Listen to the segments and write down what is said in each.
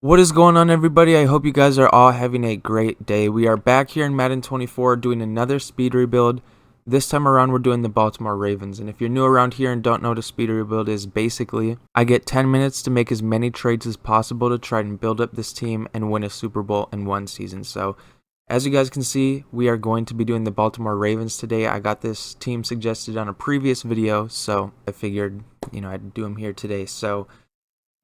What is going on, everybody? I hope you guys are all having a great day. We are back here in Madden 24 doing another speed rebuild. This time around, we're doing the Baltimore Ravens. And if you're new around here and don't know what a speed rebuild is, basically, I get 10 minutes to make as many trades as possible to try and build up this team and win a Super Bowl in one season. So, as you guys can see, we are going to be doing the Baltimore Ravens today. I got this team suggested on a previous video, so I figured, I'd do them here today. So,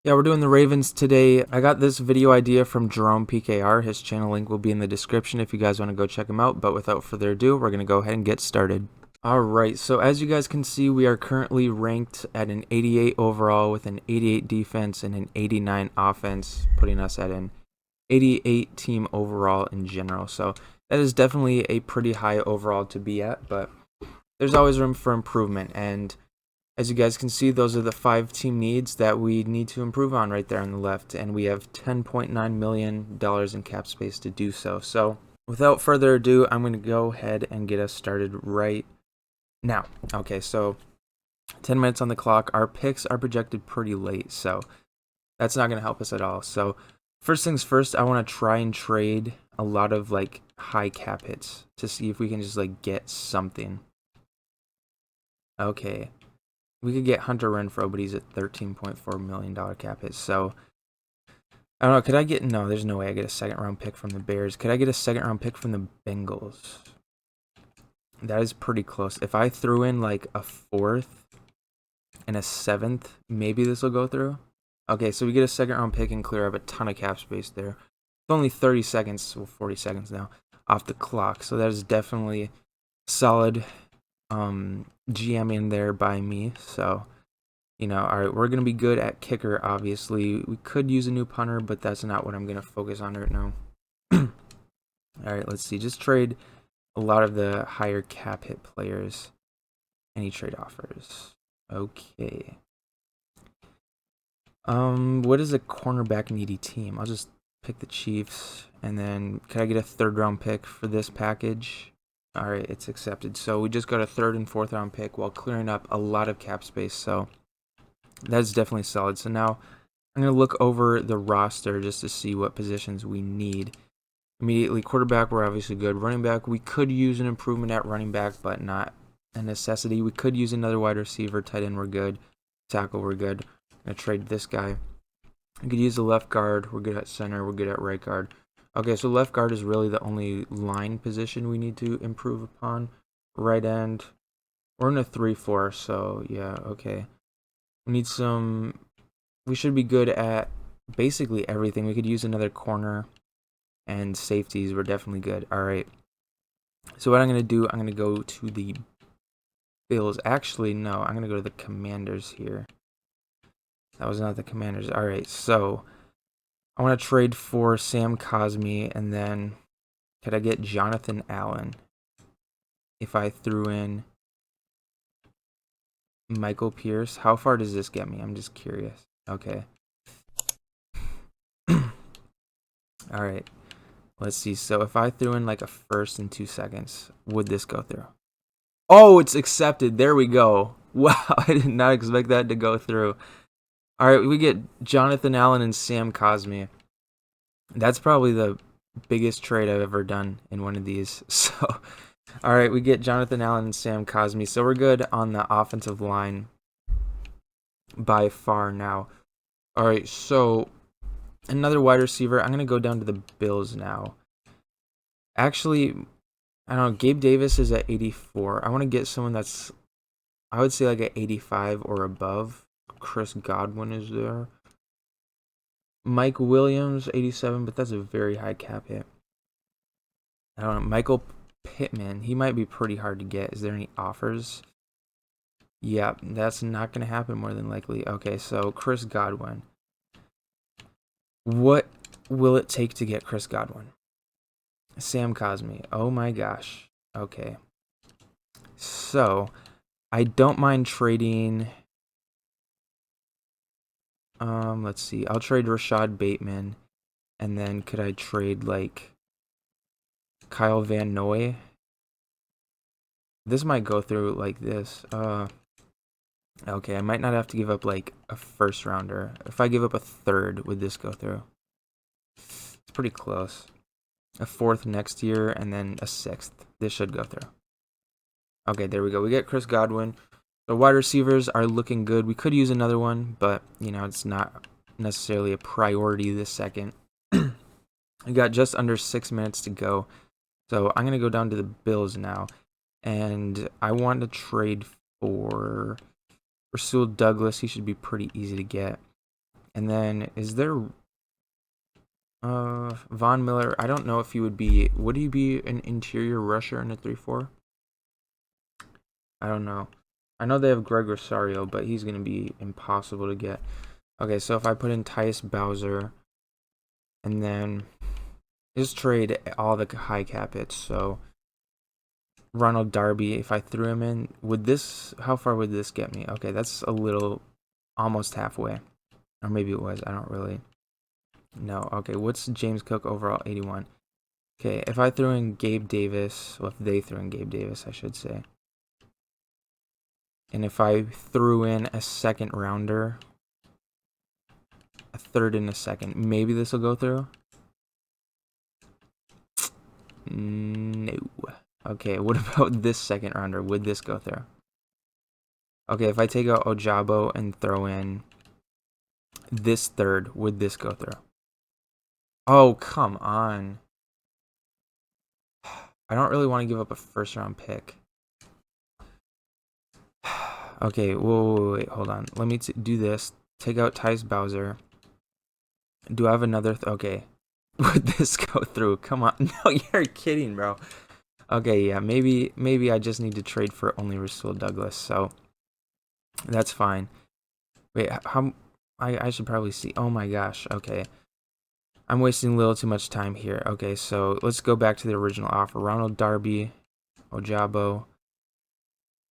yeah, we're doing the Ravens today. I got this video idea from Jeromepkr. His channel link will be in the description if you guys want to go check him out. But without further ado, we're going to go ahead and get started. Alright, so as you guys can see, we are currently ranked at an 88 overall with an 88 defense and an 89 offense, putting us at an 88 team overall in general. So that is definitely a pretty high overall to be at, but there's always room for improvement. And as you guys can see, those are the 5 team needs that we need to improve on right there on the left, and we have $10.9 million in cap space to do so. So without further ado, I'm going to go ahead and get us started right now. Okay, so 10 minutes on the clock. Our picks are projected pretty late, so that's not going to help us at all. So first things first, I want to try and trade a lot of like high cap hits to see if we can just like get something. Okay. We could get Hunter Renfrow, but he's at $13.4 million cap hit. So, I don't know. Could I get... No, there's no way I get a second-round pick from the Bears. Could I get a second-round pick from the Bengals? That is pretty close. If I threw in, like, a 4th and a 7th, maybe this will go through. Okay, so we get a second-round pick and clear up a ton of cap space there. It's only 30 seconds, well, 40 seconds now, off the clock. So that is definitely solid GMing there by me. So, all right, we're going to be good at kicker, obviously. We could use a new punter, but that's not what I'm going to focus on right now. All right, let's see. Just trade a lot of the higher cap hit players. Any trade offers? Okay. What is a cornerback needy team? I'll just pick the Chiefs. And then, can I get a 3rd round pick for this package? All right, it's accepted. So we just got a 3rd and 4th round pick while clearing up a lot of cap space. So that's definitely solid. So now I'm going to look over the roster just to see what positions we need. Immediately, quarterback, we're obviously good. Running back, we could use an improvement at running back, but not a necessity. We could use another wide receiver. Tight end, we're good. Tackle, we're good. I'm going to trade this guy. I could use the left guard. We're good at center. We're good at right guard. Okay, so left guard is really the only line position we need to improve upon. Right end, we're in a 3-4, so yeah, okay. We should be good at basically everything. We could use another corner, and safeties, we're definitely good. All right. So what I'm going to do, I'm going to go to the Bills. Actually, no, I'm going to go to the Commanders here. That was not the Commanders. All right, so I want to trade for Sam Cosmi, and then could I get Jonathan Allen if I threw in Michael Pierce? How far does this get me? I'm just curious. Okay. All right. Let's see. So if I threw in like a 1st in 2 seconds, would this go through? Oh, it's accepted. There we go. Wow, I did not expect that to go through. All right, we get Jonathan Allen and Sam Cosmi. That's probably the biggest trade I've ever done in one of these. So, all right, we get Jonathan Allen and Sam Cosmi. So we're good on the offensive line by far now. All right, so another wide receiver. I'm going to go down to the Bills now. Actually, I don't know. Gabe Davis is at 84. I want to get someone that's, I would say like at 85 or above. Chris Godwin is there. Mike Williams, 87, but that's a very high cap hit. I don't know. Michael Pittman, he might be pretty hard to get. Is there any offers? Yeah, that's not going to happen more than likely. Okay, so Chris Godwin. What will it take to get Chris Godwin? Sam Cosmi. Oh my gosh. Okay. So, I don't mind trading. Let's see. I'll trade Rashad Bateman. And then could I trade like Kyle Van Noy? This might go through like this. Okay, I might not have to give up like a 1st rounder. If I give up a 3rd, would this go through? pretty close. A 4th next year, and then a 6th. This should go through. Okay, there we go. We get Chris Godwin. The wide receivers are looking good. We could use another one, but, you know, it's not necessarily a priority this second. We got just under 6 minutes to go. So I'm going to go down to the Bills now. And I want to trade for Rasul Douglas. He should be pretty easy to get. And then, is there Von Miller? I don't know if he would he be an interior rusher in a 3-4? I don't know. I know they have Greg Rosario, but he's going to be impossible to get. Okay, so if I put in Tyus Bowser, and then just trade all the high cap hits. So Ronald Darby, if I threw him in, how far would this get me? Okay, that's a little, almost halfway. Or maybe it was, I don't really know. Okay, what's James Cook overall? 81. Okay, if I threw in Gabe Davis, well, if they threw in Gabe Davis, I should say. And if I threw in a 2nd rounder, a 3rd and a 2nd, maybe this will go through? No. Okay, what about this 2nd rounder? Would this go through? Okay, if I take out Ojabo and throw in this 3rd, would this go through? Oh, come on. I don't really want to give up a 1st round pick. Okay, wait, hold on. Let me do this. Take out Tyus Bowser. Do I have another? Okay. Would this go through? Come on. No, you're kidding, bro. Okay, yeah, maybe I just need to trade for only Rasul Douglas, so that's fine. Wait, I should probably see. Oh my gosh, okay. I'm wasting a little too much time here. Okay, so let's go back to the original offer. Ronald Darby, Ojabo,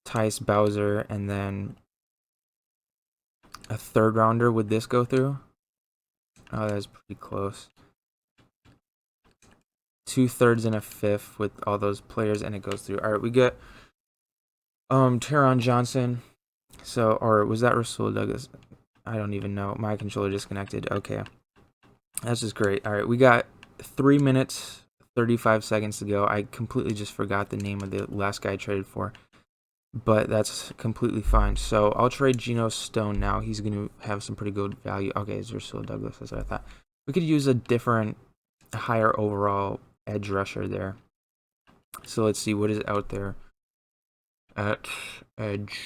Tyus Bowser, and then a 3rd rounder. Would this go through? Oh, that's pretty close. 2 3rds and a 5th with all those players, and it goes through. All right, we get Teron Johnson. So, or was that Rasul Douglas? I don't even know. My controller disconnected. Okay, that's just great. All right, we got 3 minutes 35 seconds to go. I completely just forgot the name of the last guy I traded for, but that's completely fine. So I'll trade Geno Stone now. He's going to have some pretty good value. Okay, it's Rasul Douglas. That's what I thought. We could use a different, higher overall edge rusher there. So let's see what is out there at edge.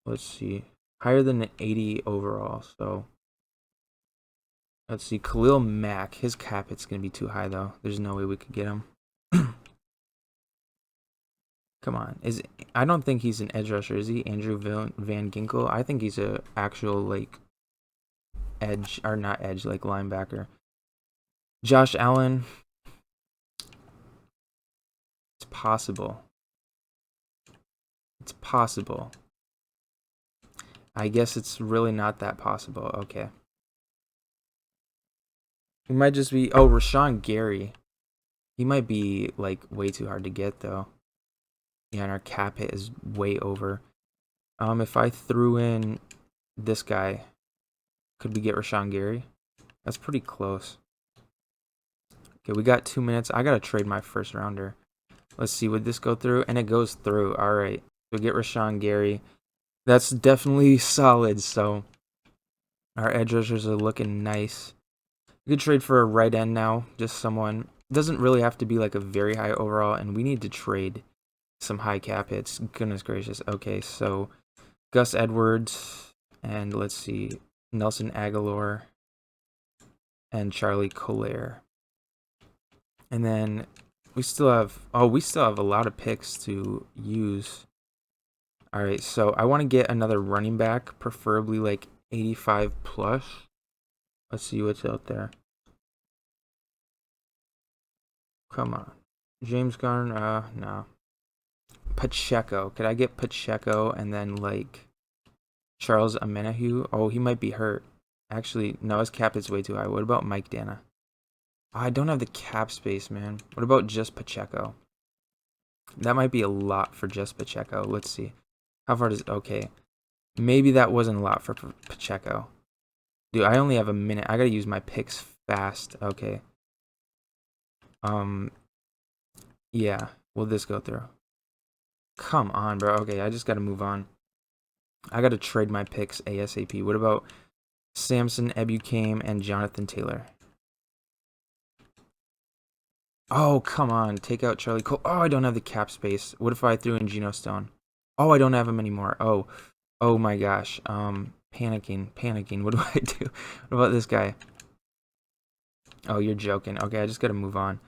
Let's see, higher than an 80 overall. So let's see, Khalil Mack. His cap hit's gonna be too high though. There's no way we could get him. Come on, I don't think he's an edge rusher, is he? Andrew Van Ginkel. I think he's a actual like edge, or not edge, like linebacker. Josh Allen. It's possible. It's possible. I guess it's really not that possible. Okay. He might just be... Oh, Rashawn Gary. He might be, like, way too hard to get, though. Yeah, and our cap hit is way over. If I threw in this guy, could we get Rashawn Gary? That's pretty close. Okay, we got 2 minutes. I gotta trade my 1st rounder. Let's see, would this go through? And it goes through. All right. So get Rashawn Gary. That's definitely solid, so our edge rushers are looking nice. We could trade for a right end now, just someone. It doesn't really have to be like a very high overall, and we need to trade some high cap hits. Goodness gracious. Okay, so Gus Edwards, and let's see, Nelson Aguilar, and Charlie Collier. And then we still have a lot of picks to use. All right, so I want to get another running back, preferably like 85 plus. Let's see what's out there. Come on. James Garner, no. Pacheco. Could I get Pacheco and then like Charles Amenahu? Oh, he might be hurt. Actually, no, his cap is way too high. What about Mike Dana? Oh, I don't have the cap space, man. What about just Pacheco? That might be a lot for just Pacheco. Let's see. How far does... Okay. Maybe that wasn't a lot for Pacheco. Dude, I only have a minute. I gotta use my picks fast. Okay. Yeah, will this go through? Come on, bro. Okay, I just got to move on. I got to trade my picks ASAP. What about Samson Ebukam and Jonathan Taylor? Oh, come on. Take out Charlie Cole. Oh, I don't have the cap space. What if I threw in Geno Stone? Oh, I don't have him anymore. Oh my gosh. Panicking. What do I do? What about this guy? Oh, you're joking. Okay, I just got to move on.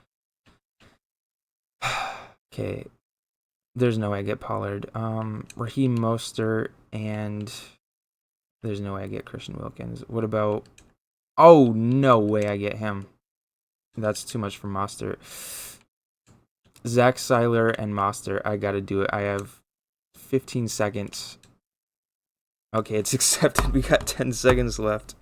Okay. There's no way I get Pollard. Raheem Mostert, and there's no way I get Christian Wilkins. What about... Oh, no way I get him. That's too much for Mostert. Zach Seiler and Mostert. I got to do it. I have 15 seconds. Okay, it's accepted. We got 10 seconds left.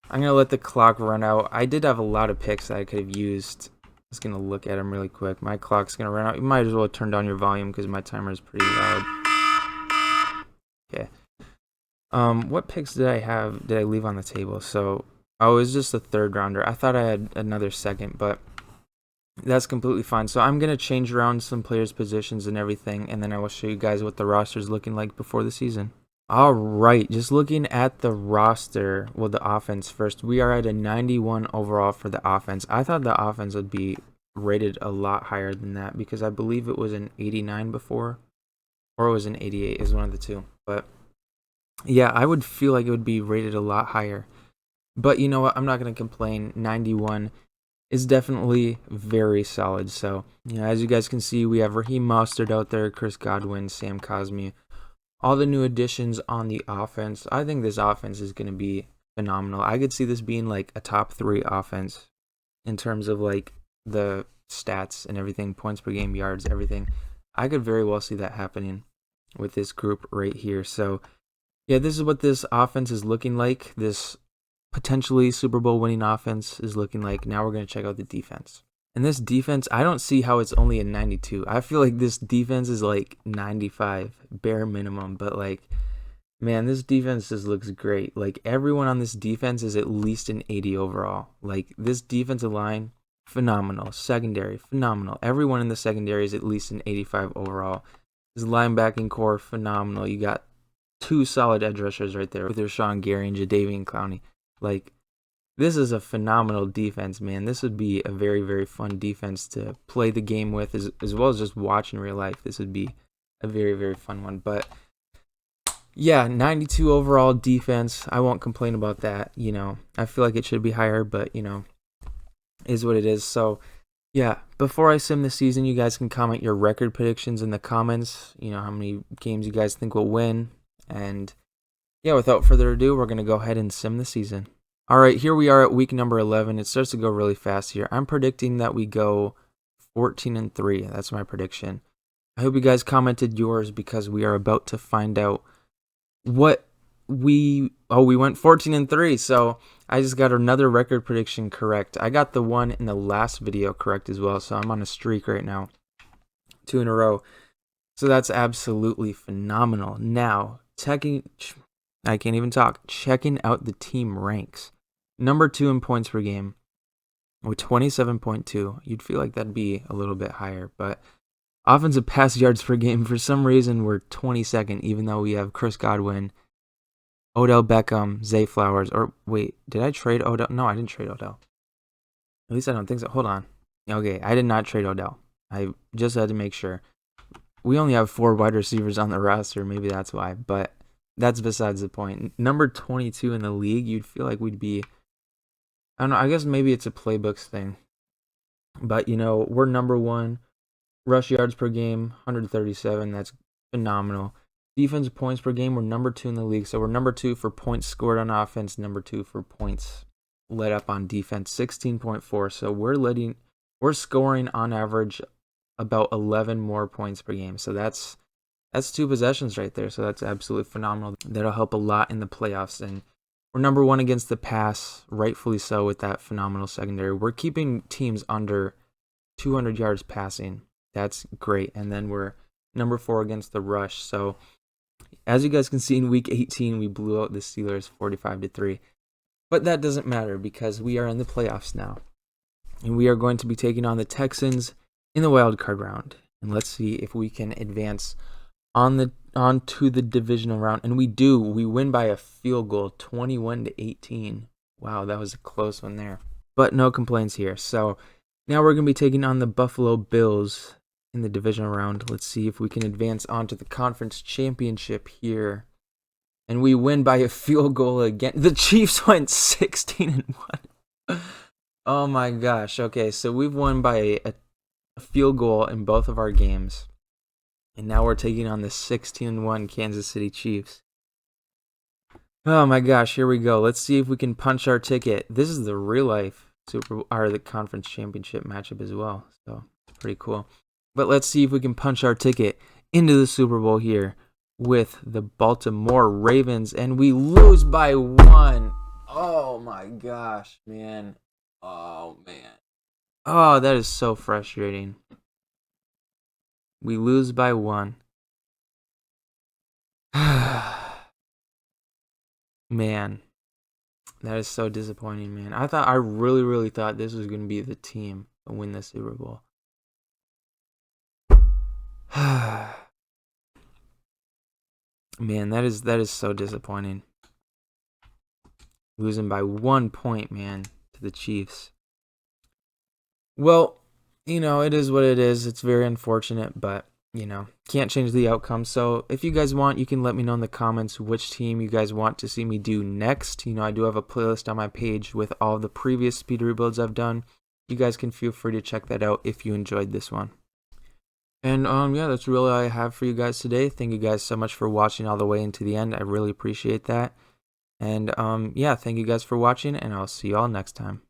I'm going to let the clock run out. I did have a lot of picks that I could have used. Just going to look at them really quick. My clock's going to run out. You might as well turn down your volume because my timer is pretty loud. Okay. What picks did I have? Did I leave on the table? So, it was just a third rounder. I thought I had another second, but that's completely fine. So I'm going to change around some players' positions and everything, and then I will show you guys what the roster is looking like before the season. All right, just looking at the roster, well, the offense first. We are at a 91 overall for the offense. I thought the offense would be rated a lot higher than that because I believe it was an 89 before, or it was an 88, is one of the two. But yeah, I would feel like it would be rated a lot higher. But you know what? I'm not going to complain. 91 is definitely very solid. So, as you guys can see, we have Raheem Mostert out there, Chris Godwin, Sam Cosmi. All the new additions on the offense. I think this offense is going to be phenomenal. I could see this being like a top 3 offense in terms of like the stats and everything, points per game, yards, everything. I could very well see that happening with this group right here. So, yeah, this is what this offense is looking like. This potentially Super Bowl winning offense is looking like. Now we're going to check out the defense. And this defense, I don't see how it's only a 92. I feel like this defense is like 95, bare minimum. But like, man, this defense just looks great. Like, everyone on this defense is at least an 80 overall. Like, this defensive line, phenomenal. Secondary, phenomenal. Everyone in the secondary is at least an 85 overall. This linebacking core, phenomenal. You got 2 solid edge rushers right there with Rashawn Gary and Jadeveon Clowney. Like, this is a phenomenal defense, man. This would be a very, very fun defense to play the game with, as well as just watch in real life. This would be a very, very fun one. But yeah, 92 overall defense. I won't complain about that. I feel like it should be higher, but is what it is. So yeah, before I sim the season, you guys can comment your record predictions in the comments. How many games you guys think will win. And yeah, without further ado, we're going to go ahead and sim the season. All right, here we are at week number 11. It starts to go really fast here. I'm predicting that we go 14-3. That's my prediction. I hope you guys commented yours because we are about to find out what we went 14-3. So I just got another record prediction correct. I got the one in the last video correct as well. So I'm on a streak right now. 2 in a row. So that's absolutely phenomenal. Now, I can't even talk. Checking out the team ranks. Number 2 in points per game with 27.2. You'd feel like that'd be a little bit higher, but offensive pass yards per game, for some reason, we're 22nd, even though we have Chris Godwin, Odell Beckham, Zay Flowers. Or wait, did I trade Odell? No, I didn't trade Odell. At least I don't think so. Hold on. Okay, I did not trade Odell. I just had to make sure. We only have 4 wide receivers on the roster. Maybe that's why, but that's besides the point. Number 22 in the league, you'd feel like we'd be, I don't know, I guess maybe it's a playbooks thing. But, we're number 1. Rush yards per game, 137. That's phenomenal. Defensive points per game, we're number 2 in the league. So we're number 2 for points scored on offense, number 2 for points let up on defense, 16.4. So we're scoring on average about 11 more points per game. So that's 2 possessions right there. So that's absolutely phenomenal. That'll help a lot in the playoffs. And we're number 1 against the pass, rightfully so, with that phenomenal secondary. We're keeping teams under 200 yards passing. That's great. And then we're number 4 against the rush. So as you guys can see, in week 18, we blew out the Steelers 45-3. But that doesn't matter because we are in the playoffs now. And we are going to be taking on the Texans in the wild card round. And let's see if we can advance onto the divisional round. And we do. We win by a field goal, 21-18. Wow, that was a close one there. But no complaints here. So now we're going to be taking on the Buffalo Bills in the divisional round. Let's see if we can advance onto the conference championship here. And we win by a field goal again. The Chiefs went 16-1. Oh my gosh. Okay, so we've won by a field goal in both of our games. And now we're taking on the 16-1 Kansas City Chiefs. Oh my gosh, here we go. Let's see if we can punch our ticket. This is the real life the conference championship matchup as well. So it's pretty cool. But let's see if we can punch our ticket into the Super Bowl here with the Baltimore Ravens, and we lose by 1. Oh my gosh, man. Oh man. Oh, that is so frustrating. We lose by 1. Man, that is so disappointing, man. I really thought this was going to be the team to win the Super Bowl. Man, that is so disappointing. Losing by 1 point, man, to the Chiefs. Well, it is what it is. It's very unfortunate, but, can't change the outcome. So if you guys want, you can let me know in the comments which team you guys want to see me do next. I do have a playlist on my page with all the previous speed rebuilds I've done. You guys can feel free to check that out if you enjoyed this one. And yeah, that's really all I have for you guys today. Thank you guys so much for watching all the way into the end. I really appreciate that. And yeah, thank you guys for watching, and I'll see you all next time.